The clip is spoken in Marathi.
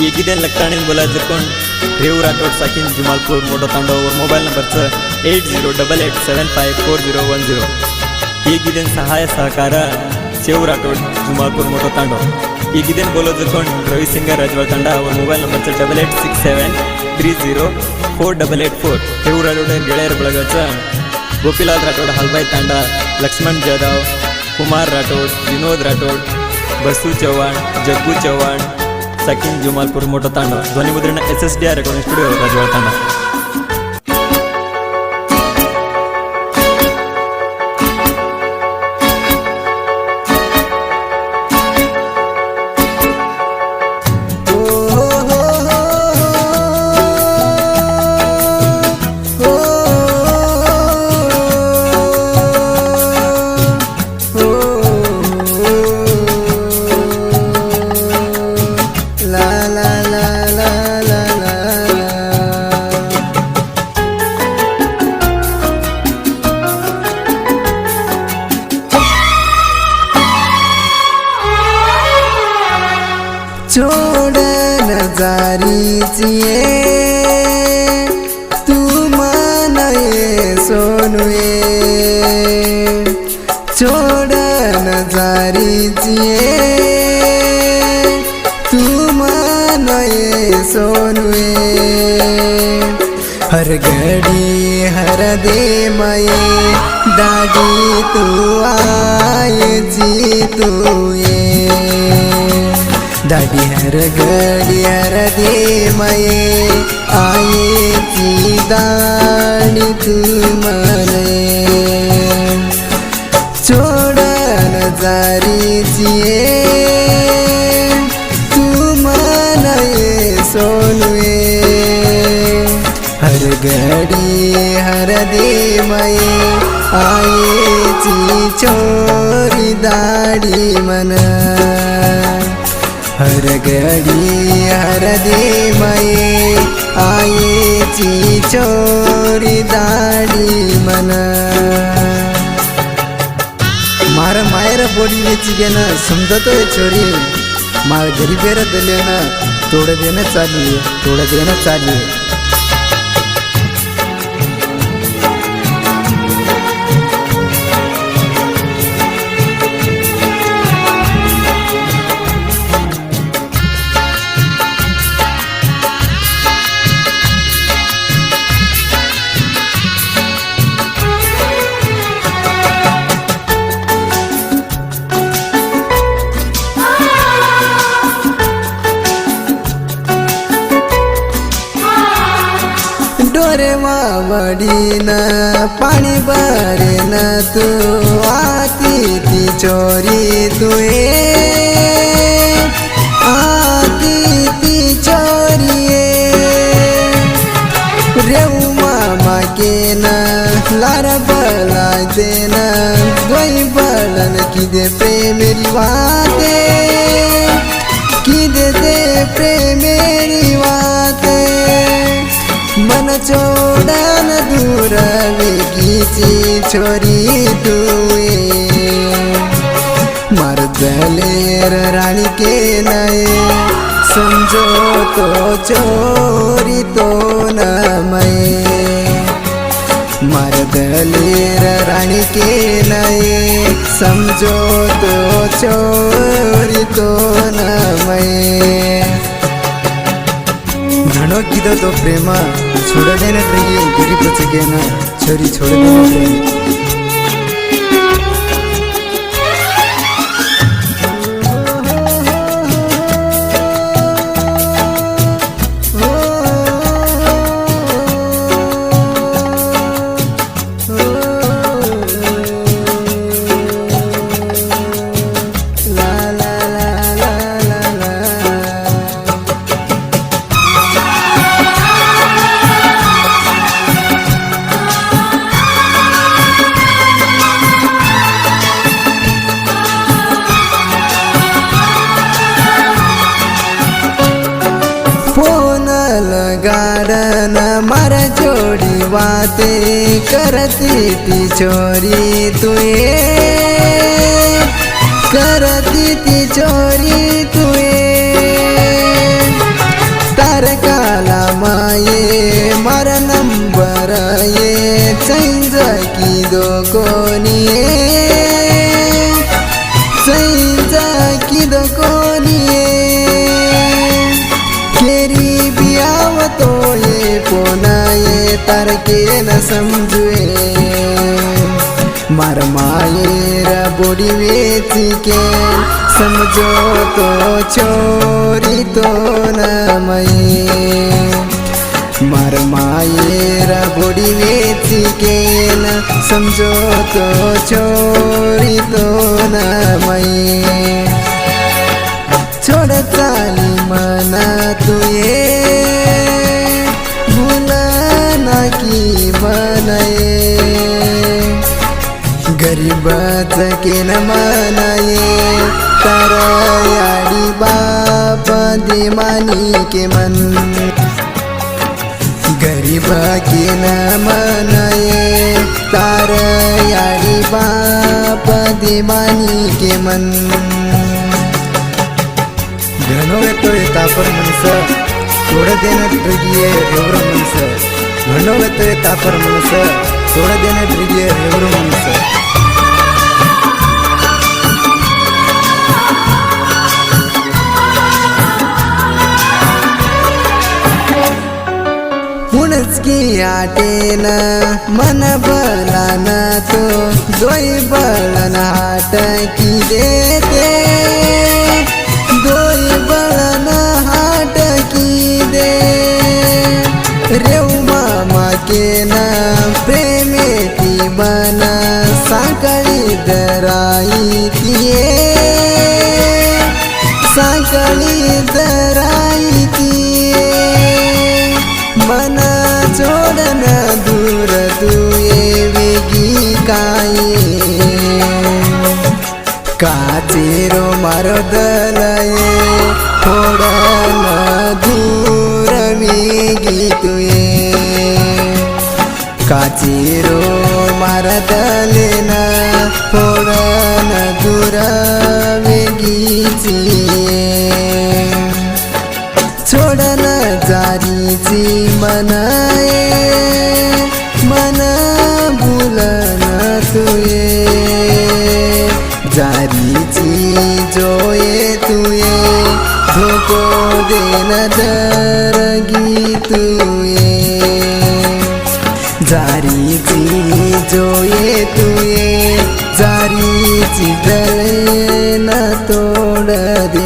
येगिदेन लक्टाणी बोलायचं कोण रेव राठोड साकिन जुमालपूर मोठो तांडव मोबाईल नंबरचं 8088754010 येगिदेन सहाय सहकार शेव राठोड जुमालपूर मोठो तांडव येगिदेन बोलायचं कोण रविसिंगर राजवाड तांडा और मोबाईल नंबरचं 8867304884 रेव राठोड ಗೆಳೆಯರ ಬಳಗचं गोपीलाल राठोड हलबाई तांडा लक्ष्मण जाधव कुमार राठोड विनोद राठोड बसू चव्हाण जग्गू चव्हाण साकिन जुमालपूर मोठो तांडव ध्वनिमुद्रण SSDR रेकॉर्डिंग स्टुडिओ राजवाड तांडा छोड़ नजारीची तू मानये सोनुए छोड़ नजारीची तू मानये सोनुए हर घड़ी हर दे मये दादी तू आए जी तू दाढ़ी हर घड़ी हर दे मये आए की दाढ़ी तू मने छोड़ नजारी जिए तू मने सोनुए हर घड़ी हर दे मये आए की छोरी दाढ़ी मना हर घड़ी हर दे मये आये ची छोरी दाढ़ी मना मारा मायर बोडी वेची गे ना समजतो है छोरी मार घरी बेर दिले ना तोड़ देना चाहिए डोरे मावडी न पाणी भरे न तू आती ती चोरी तुए आती ती चोरी रेऊ मामा के न लार बला देना गोई बलन की दे प्रेमेरी वाते की दे प्रेमेरी वाते मन छोड़न दूर वेगीची छोरी तुए मर दलेर रानी के नए समझो तो चोरी तो न मैं मर दलेर रानी के नए समझो तो चोरी तो न मैं घणो कीधो तो प्रेम छोड़ देना ट्रेगी गिरी पचके ना छोरी छोड़ देना ट्रेगी गार्डन मर जोड़ी बातें करती थी चोरी तुए करती थी चोरी तुए तारके न समजुए मार मायर बोड़ी वेची के समझो तो छोरी तो न मये मार मायर बोड़ी वेची के न समझो तो छोरी तो न मये छोड़ चाली मना तुये भूलना की मनाए गरीबाच के न मनाए तारा याडी बाप दे मानी के मन गरीब के न मनाए तारा याडी बाप दे मानी के मन घणो येतोय तापर मनस थोडं देणं ड्रिगिये एवढं मनस घणो येतोय तापर मनस थोडं देणं ड्रिगिये एवढं मनस हुणच की आटेन मन बलान तो दोई बळन हाट की देते दोई बळन हाट की दे रेव मामा के न प्रेमे ती मन साकळी दराई तिये साकळी दराई तिये मन छोडन दूर तुये वेगी काये काचेरो मारो दलये थोडन दूर वेगी तुये काचेरो मार दलेन थोडन दूर वेगीची छोडन जारीची मनाए मन भूलन तुये जारीची जोये तुये धोको देन दरगी तुये जारीची जोये तुये जारीची दलेन तोड दे